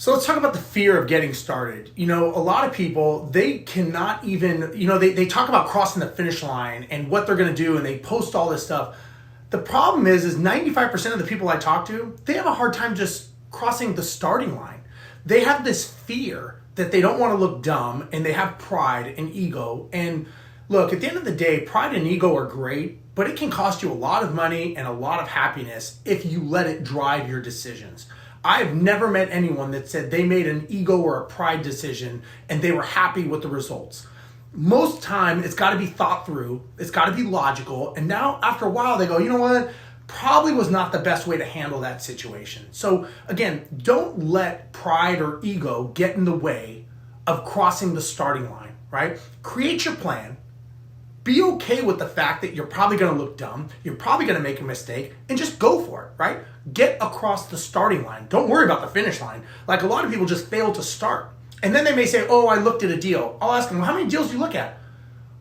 So let's talk about the fear of getting started. A lot of people, they cannot even, they talk about crossing the finish line and what they're going to do, and they post all this stuff. The problem is 95% of the people I talk to, they have a hard time just crossing the starting line. They have this fear that they don't want to look dumb, and they have pride and ego. And look, at the end of the day, pride and ego are great, but it can cost you a lot of money and a lot of happiness if you let it drive your decisions. I've never met anyone that said they made an ego or a pride decision and they were happy with the results. Most time, it's got to be thought through, it's got to be logical, and now after a while they go, you know what? Probably was not the best way to handle that situation. So again, don't let pride or ego get in the way of crossing the starting line, right? Create your plan. Be okay with the fact that you're probably going to look dumb, you're probably going to make a mistake, and just go for it, right? Get across the starting line. Don't worry about the finish line. Like, a lot of people just fail to start. And then they may say, oh, I looked at a deal. I'll ask them, well, how many deals do you look at?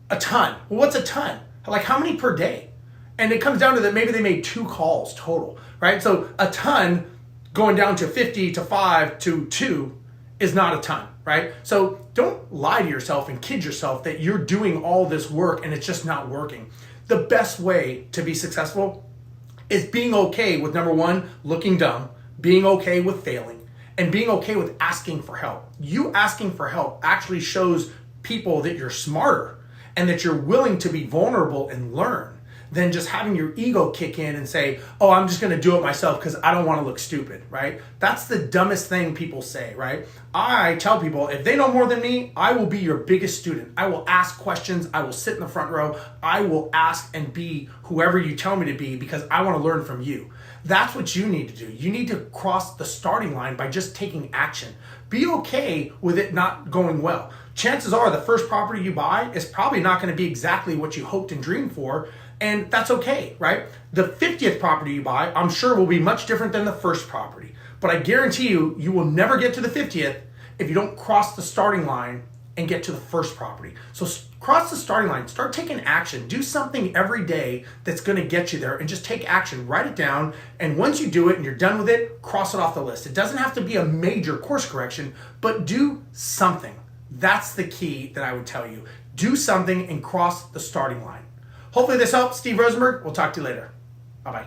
A ton. Well, what's a ton? Like, how many per day? And it comes down to that maybe they made 2 calls total, right? So a ton going down to 50 to 5 to 2 is not a ton, right? So don't lie to yourself and kid yourself that you're doing all this work and it's just not working. The best way to be successful is being okay with, number one, looking dumb, being okay with failing, and being okay with asking for help. You asking for help actually shows people that you're smarter and that you're willing to be vulnerable and learn than just having your ego kick in and say, oh, I'm just going to do it myself because I don't want to look stupid, right? That's the dumbest thing people say, right? I tell people, if they know more than me, I will be your biggest student. I will ask questions. I will sit in the front row. I will ask and be whoever you tell me to be because I want to learn from you. That's what you need to do. You need to cross the starting line by just taking action. Be okay with it not going well. Chances are the first property you buy is probably not going to be exactly what you hoped and dreamed for, and that's okay, right? The 50th property you buy, I'm sure, will be much different than the first property. But I guarantee you, you will never get to the 50th if you don't cross the starting line and get to the first property. So cross the starting line, start taking action, do something every day that's gonna get you there, and just take action, write it down, and once you do it and you're done with it, cross it off the list. It doesn't have to be a major course correction, but do something. That's the key that I would tell you. Do something and cross the starting line. Hopefully this helps. Steve Rosenberg, we'll talk to you later. Bye-bye.